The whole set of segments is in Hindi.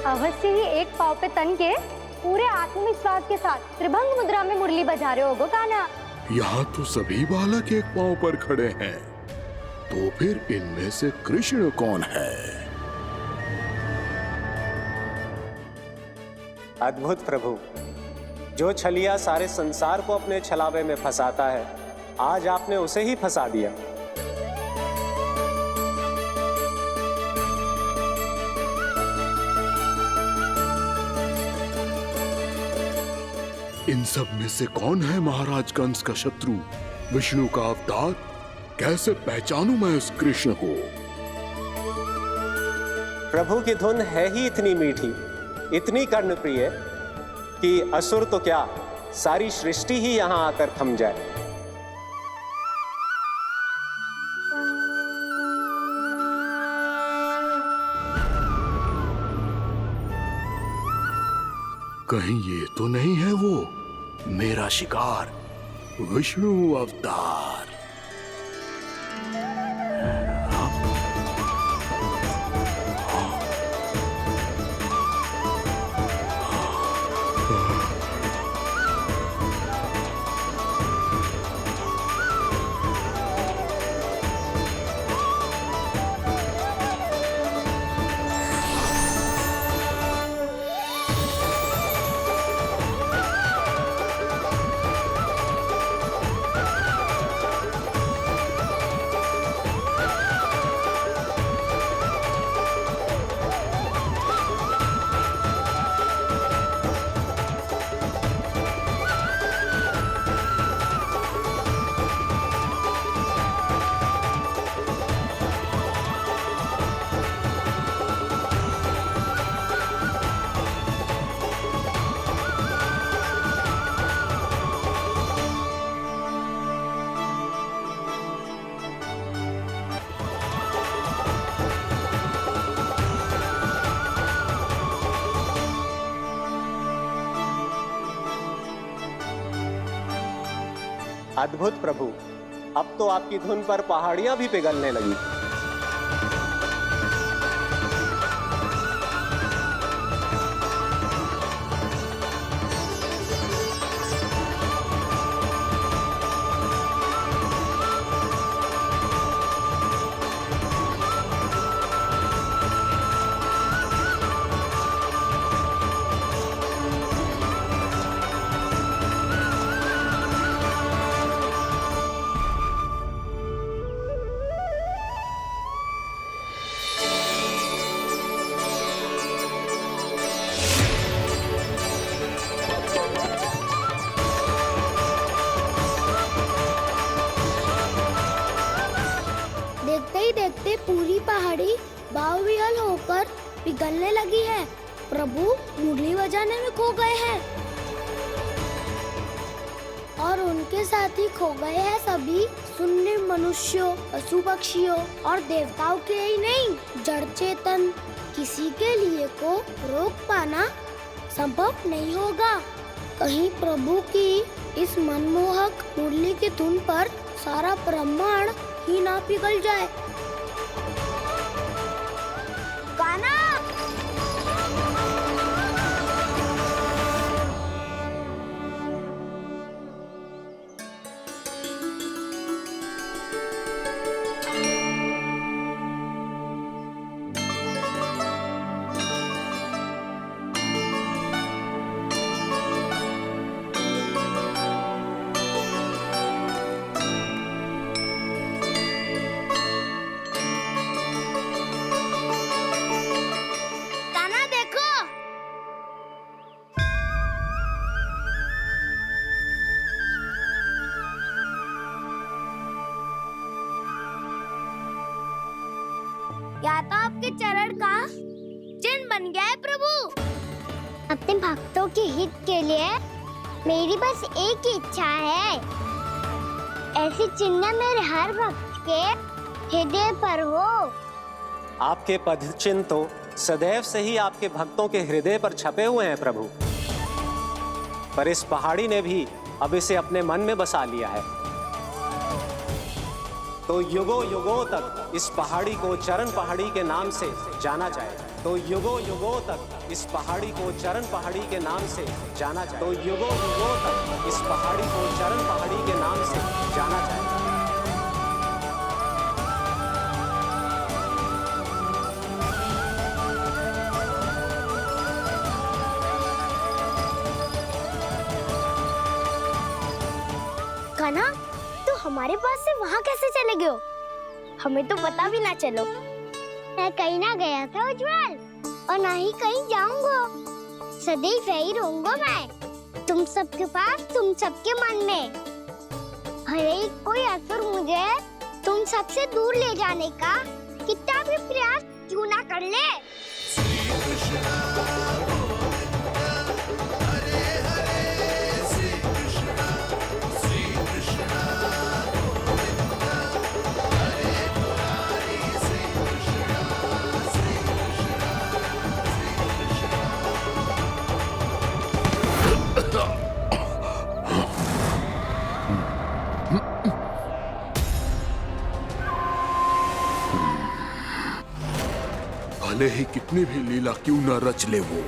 अवश्य ही एक पाव पे तन के पूरे आत्मविश्वास के साथ त्रिभंग मुद्रा में मुरली बजा रहे हो कान्हा। यहाँ तो सभी बालक एक पांव पर खड़े हैं, तो फिर इनमें से कृष्ण कौन है? अद्भुत प्रभु, जो छलिया सारे संसार को अपने छलावे में फंसाता है, आज आपने उसे ही फंसा दिया। इन सब में से कौन है महाराज कंस का शत्रु, विष्णु का अवतार? कैसे पहचानूं मैं उस कृष्ण को? प्रभु की धुन है ही इतनी मीठी, इतनी कर्णप्रिय कि असुर तो क्या, सारी सृष्टि ही यहां आकर थम जाए। कहीं ये तो नहीं है वो मेरा शिकार, विष्णु अवतार? अद्भुत प्रभु, अब तो आपकी धुन पर पहाड़ियां भी पिघलने लगी। देखते ही देखते पूरी पहाड़ी बावरियल होकर पिघलने लगी है। प्रभु मुरली बजाने में खो गए हैं और उनके साथ ही खो गए हैं सभी सुनने मनुष्यों, पशु पक्षियों और देवताओं के ही नहीं, जड़ चेतन किसी के लिए को रोक पाना संभव नहीं होगा। कहीं प्रभु की इस मनमोहक मुरली की धुन पर सारा ब्रह्मांड ही ना पिघल जाए। गाना या तो आपके चरण का चिन्ह बन गया है प्रभु। अपने भक्तों के हित के लिए मेरी बस एक ही इच्छा है, ऐसी चिन्ह मेरे हर भक्त के हृदय पर हो। आपके पद चिन्ह तो सदैव से ही आपके भक्तों के हृदय पर छपे हुए हैं प्रभु, पर इस पहाड़ी ने भी अब इसे अपने मन में बसा लिया है। तो युगों युगों तक इस पहाड़ी को चरण पहाड़ी के नाम से जाना जाएगा। तो युगों युगों तक इस पहाड़ी को चरण पहाड़ी के नाम से जाना जाए। तो युगों युगों तक इस पहाड़ी को चरण पहाड़ी के नाम से जाना जाएगा। कान्हा, तू हमारे पास से वहाँ कैसे चले गए हो? हमें तो पता भी ना चलो। मैं कहीं ना गया था उज्जवल, और ना ही कहीं जाऊंगा। सदैव यही रहूंगा मैं, तुम सबके पास, तुम सबके मन में। हर एक कोई असुर मुझे तुम सबसे दूर ले जाने का कितना भी प्रयास क्यों ना कर ले। भले ही कितनी भी लीला क्यों न रच ले वो,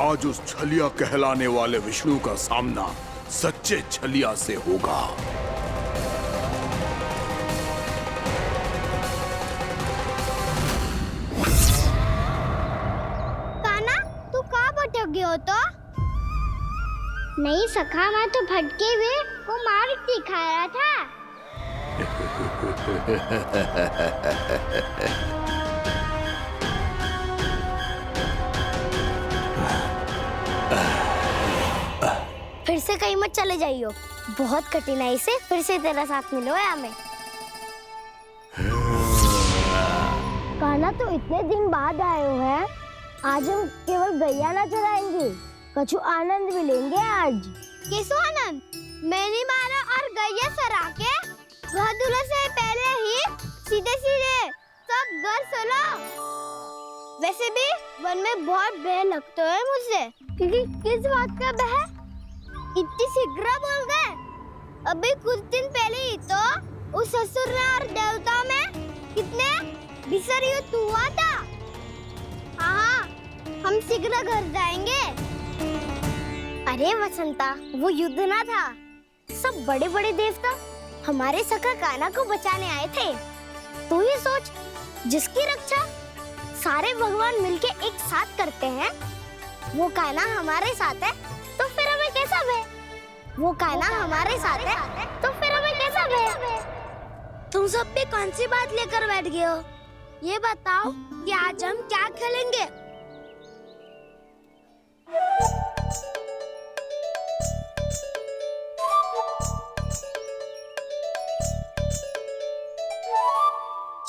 आज उस छलिया कहलाने वाले विष्णु का सामना सच्चे छलिया से होगा। कान्हा, तू कहाँ भटक गए हो तो? नहीं सखा, मैं तो भटके हुए को मार्ग दिखा रहा था। फिर से कहीं मत चले जाइयो, बहुत कठिनाई से फिर से तेरा साथ मिलो है हमें। कान्हा, तो इतने दिन बाद आए हो हैं, आज हम केवल गैया ना चराएंगे, कछु आनंद भी लेंगे आज। किसो आनंद? मैंने मारा और गैया चरा के दूल्हे से पहले ही सीधे सीधे सब घर चलो। वैसे भी वन में बहुत भय लगता है मुझे। क्योंकि किस बात का भय? इतनी शीघ्र बोल गए। अभी कुछ दिन पहले ही तो उस असुर और देवता में कितने भीषण युद्ध हुआ था। हाँ, हम शीघ्र घर जाएंगे। अरे वसंता, वो युद्ध ना था, सब बड़े बड़े देवता हमारे सखा कान्हा को बचाने आए थे। तू ही सोच, जिसकी रक्षा सारे भगवान मिलके एक साथ करते हैं, वो कान्हा हमारे साथ है, तो फिर हमें कैसा भय? वो कान्हा हमारे साथ है, तो फिर हमें कैसा भय? तुम सब भी कौन सी बात लेकर बैठ गए हो? ये बताओ कि आज हम क्या खेलेंगे?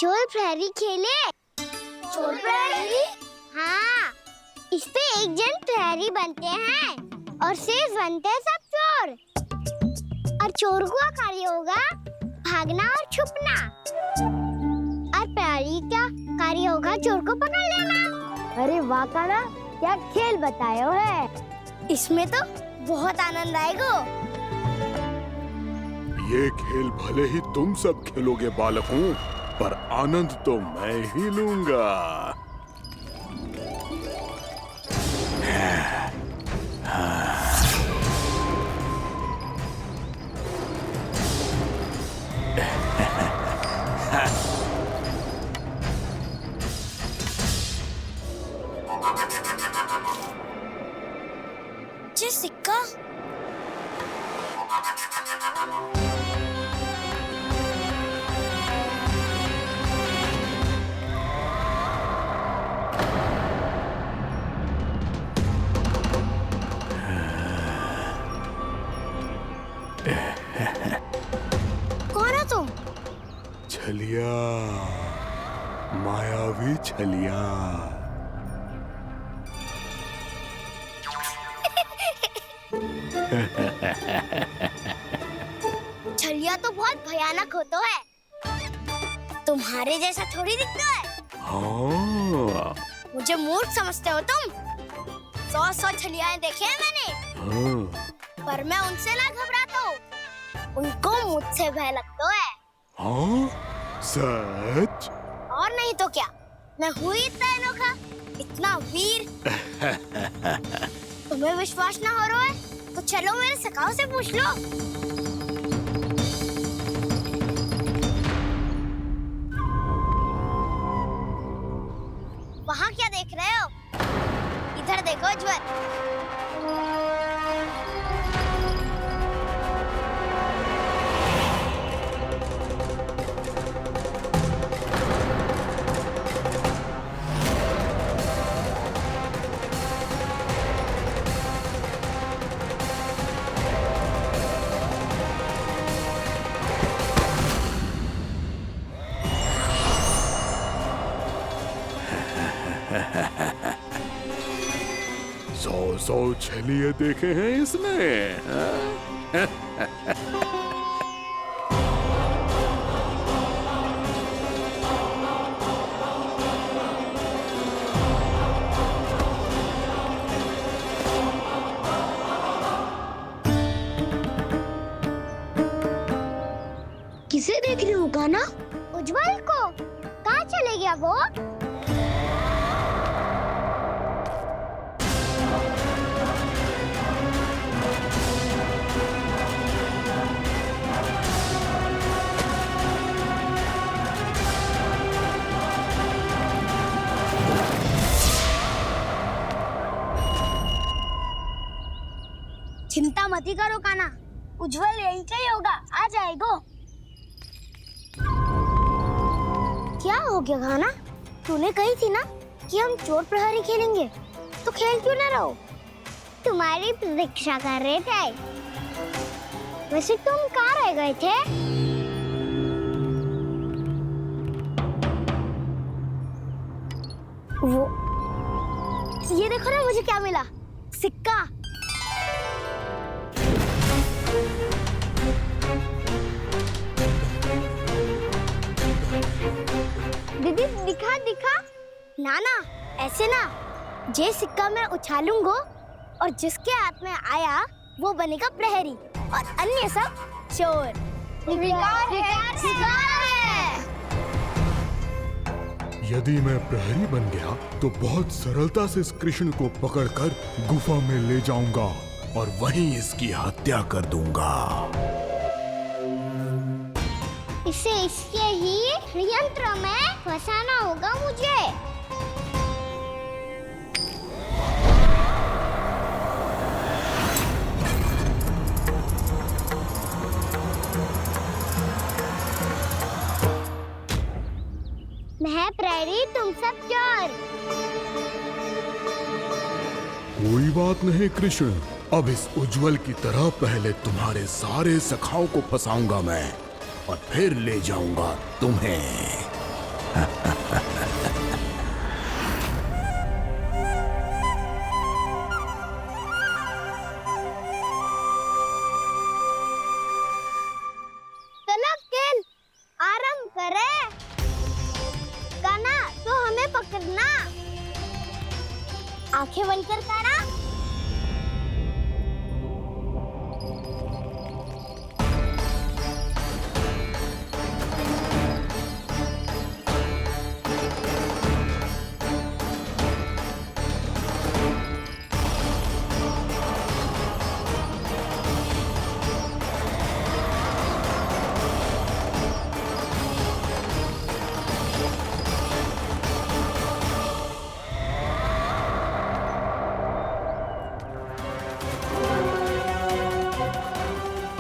चोर प्रहरी खेले। चोर प्रहरी? हाँ, इस पे एक जन प्रहरी बनते हैं और शेष बनते हैं सब चोर। और चोर का कार्य होगा भागना और छुपना, और प्रहरी का कार्य होगा चोर को पकड़ लेना। अरे वाह कान्हा, क्या खेल बताया है। इसमें तो बहुत आनंद आएगा। ये खेल भले ही तुम सब खेलोगे बालकों, पर आनंद तो मैं ही लूंगा। ये सिक्का कौन है तुम? छलिया, मायावी छलिया। छलिया तो बहुत भयानक होता है, तुम्हारे जैसा थोड़ी दिखता है। हाँ। मुझे मूर्ख समझते हो तुम? 100 छलियाएं देखे हैं मैंने। हाँ। पर मैं उनसे ना घबराता हूँ, उनको मुझसे भय लगता है। हाँ? सच? और नहीं तो क्या, मैं हुई इतना अनोखा इतना वीर। तुम्हें विश्वास ना हो रहा है तो चलो मेरे सखाओं से पूछ लो। वहाँ क्या देख रहे हो? इधर देखो उज्जवल। सौ छलिए देखे हैं इसने, हाँ? किसे देख रही हो कान्हा? उज्जवल को। कहाँ चले गया वो? चिंता मत ही करो कान्हा, उज्जवल यहीं का ही होगा, आ जाएगा। क्या हो गया कान्हा? तूने कही थी ना कि हम चोर प्रहरी खेलेंगे, तो खेल क्यों ना रहो? तुम्हारी प्रतीक्षा कर रहे थे। वैसे तुम कहाँ रह गए थे? वो ये देखो ना, मुझे क्या मिला? सिक्का। दीदी दिखा दिखा। ना ना, ऐसे ना। जे सिक्का मैं उछालूंगा और जिसके हाथ में आया वो बनेगा प्रहरी और अन्य सब चोर। स्वीकार है। यदि मैं प्रहरी बन गया तो बहुत सरलता से इस कृष्ण को पकड़कर गुफा में ले जाऊंगा और वहीं इसकी हत्या कर दूंगा। इसे इसके ही यंत्र में फंसाना होगा मुझे। मैं प्रहरी, तुम सब चोर। कोई बात नहीं कृष्ण, अब इस उज्जवल की तरह पहले तुम्हारे सारे सखाओं को फंसाऊंगा मैं और फिर ले जाऊंगा तुम्हें। चलो खेल आरंभ करें। कान्हा तो हमें पकड़ना। आंखें बंद कर कान्हा।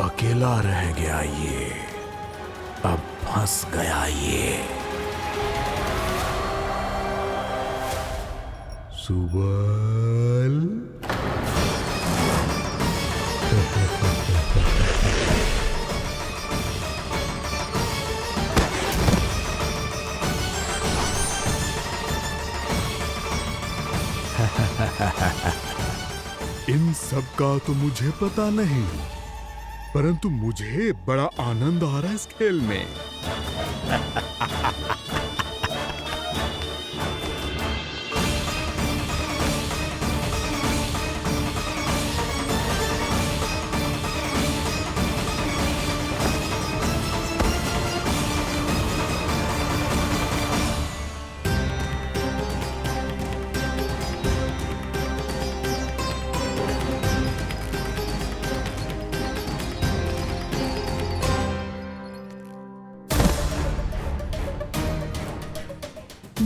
अकेला रह गया ये, अब फंस गया ये। सुबल। इन सब का तो मुझे पता नहीं, परंतु मुझे बड़ा आनंद आ रहा है इस खेल में।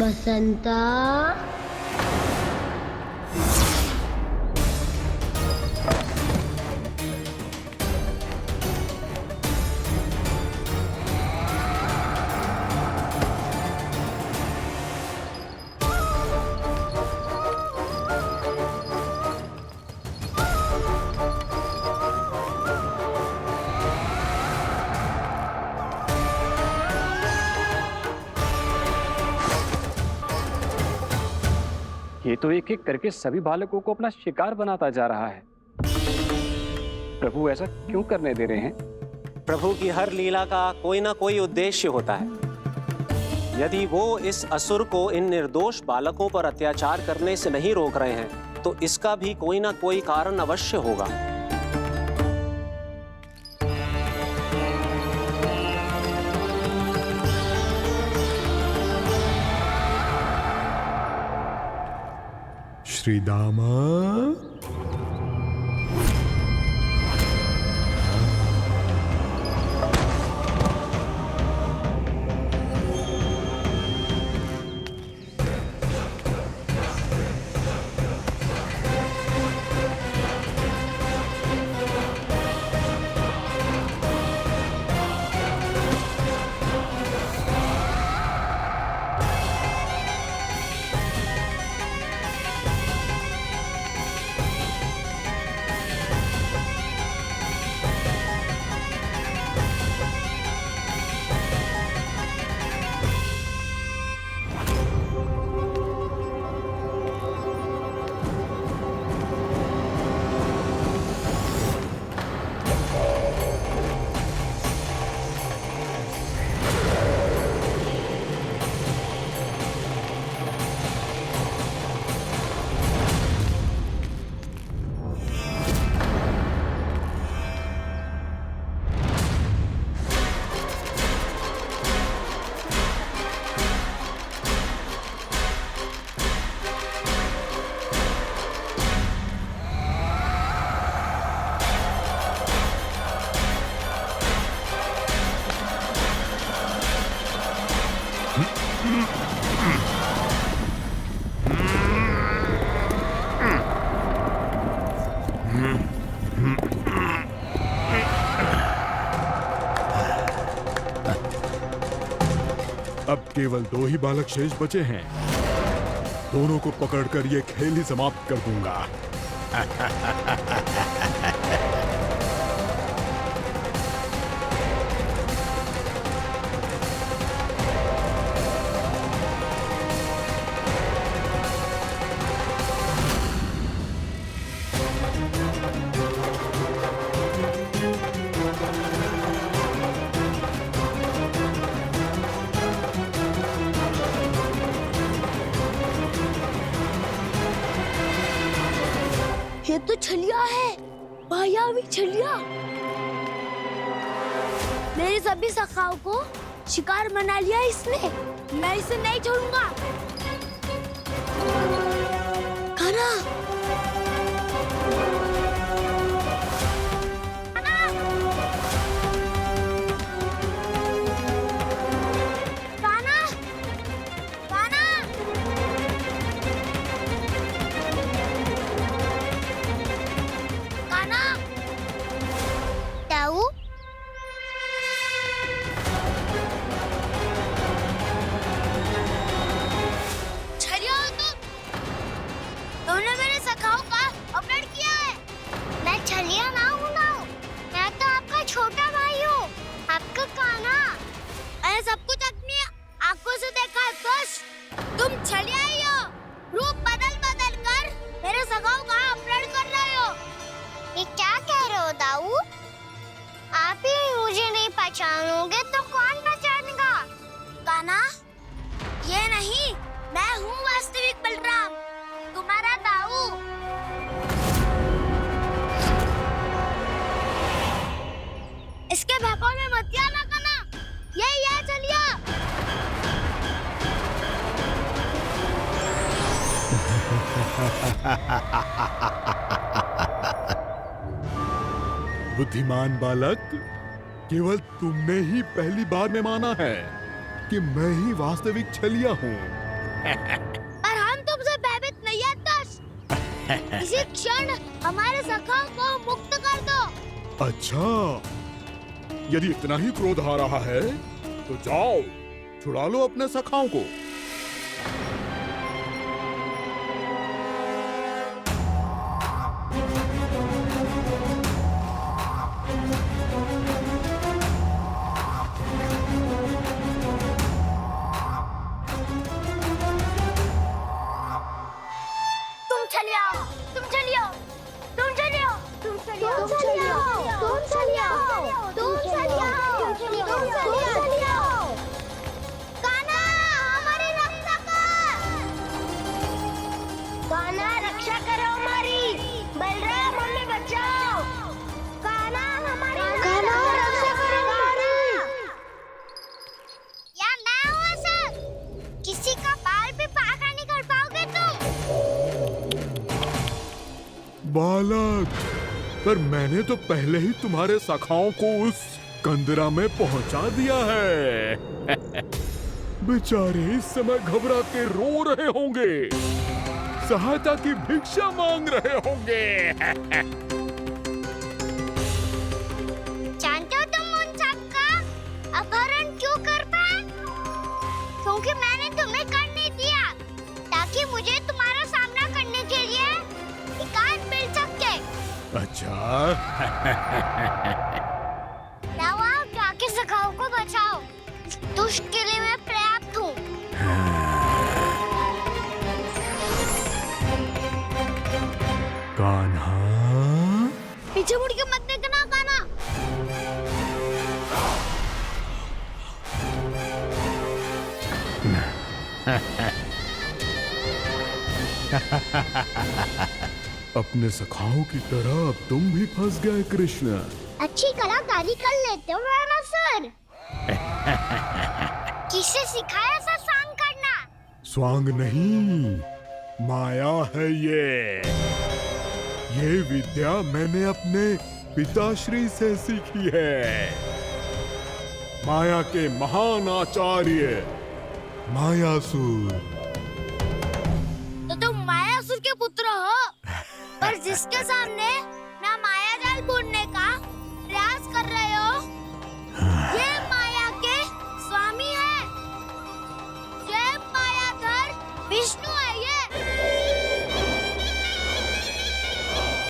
बसंता, ये तो एक एक करके सभी बालकों को अपना शिकार बनाता जा रहा है। प्रभु ऐसा क्यों करने दे रहे हैं? प्रभु की हर लीला का कोई ना कोई उद्देश्य होता है। यदि वो इस असुर को इन निर्दोष बालकों पर अत्याचार करने से नहीं रोक रहे हैं तो इसका भी कोई ना कोई कारण अवश्य होगा। श्री दामा, अब केवल 2 ही बालक शेष बचे हैं। दोनों को पकड़कर ये खेल ही समाप्त कर दूंगा। ये तो छलिया है, मायावी छलिया। मेरे सभी सखाओं को शिकार बना लिया इसने। मैं इसे नहीं छोड़ूंगा। कान्हा, कान्हा, कान्हा, कान्हा, ताऊ, छलिया हो तुमने मेरे सखाओं का अपहरण किया है। मैं छलिया ना हूँ ना, मैं तो आपका छोटा भाई हूँ, आपका कान्हा। मैंने सब कुछ अपनी आंखों से देखा है। बस तुम छलिया ही हो, रूप बदल बदल कर मेरे सखाओं का अपहरण कर रहे हो। ये क्या कह रहे हो दाऊ? आप ही मुझे नहीं पहचानोगे तो कौन पहचानेगा? कान्हा, ये नहीं, मैं हूँ वास्तविक बलराम, तुम्हारा दाऊ। इसके भौकाल में मत आना कान्हा, यही है छलिया। बुद्धिमान बालक, केवल तुमने ही पहली बार में माना है कि मैं ही वास्तविक छलिया हूँ। पर हम तुमसे भयभीत नहीं है दस। इसी क्षण हमारे सखाओं को मुक्त कर दो। अच्छा, यदि इतना ही क्रोध आ रहा है तो जाओ छुड़ा लो अपने सखाओं को। तुम चले आओ, तुम चले आओ, तुम चले आओ, तुम चले आओ, तुम चले आओ, तुम चले आओ, तुम चले आओ, तुम चले आओ। कान्हा, हमारी रक्षा कर। कान्हा, रक्षा करो हमारी। बलराम, हमें बचाओ। कान्हा, हमारी रक्षा करो हमारी। यार मैं हूँ सर। किसी का बाल भी पाका नहीं कर पाओगे तुम। बालक, पर मैंने तो पहले ही तुम्हारे सखाओं को उस कंदरा में पहुंचा दिया है। बेचारे इस समय घबरा के रो रहे होंगे, सहायता की भिक्षा मांग रहे होंगे। जानते हो तुम उन सबका अपहरण क्यों कर पाए? क्योंकि मैंने तुम्हें कर नहीं दिया, ताकि मुझे तुम्हारा सामना करने के लिए एकांत मिल सके। अच्छा। जाओ आओ, जाके सखाओं को बचाओ। इस दुष्ट के लिए मैं पर्याप्त हूँ। कान्हा, पीछे मुड़ के मत देखना कान्हा। अपने सखाओं की तरह अब तुम भी फंस गए कृष्ण। अच्छी कलाकारी कर लेते हो राणा सर। किसे सिखाया ऐसा सांग करना? स्वांग नहीं, माया है ये विद्या मैंने अपने पिताश्री से सीखी है। माया के महान आचार्य मायासुर। तो तुम मायासुर के पुत्र हो, पर जिसके सामने ना माया जाल बुनने का प्रयास कर रहे हो, ये माया के स्वामी है। ये मायाधर विष्णु है।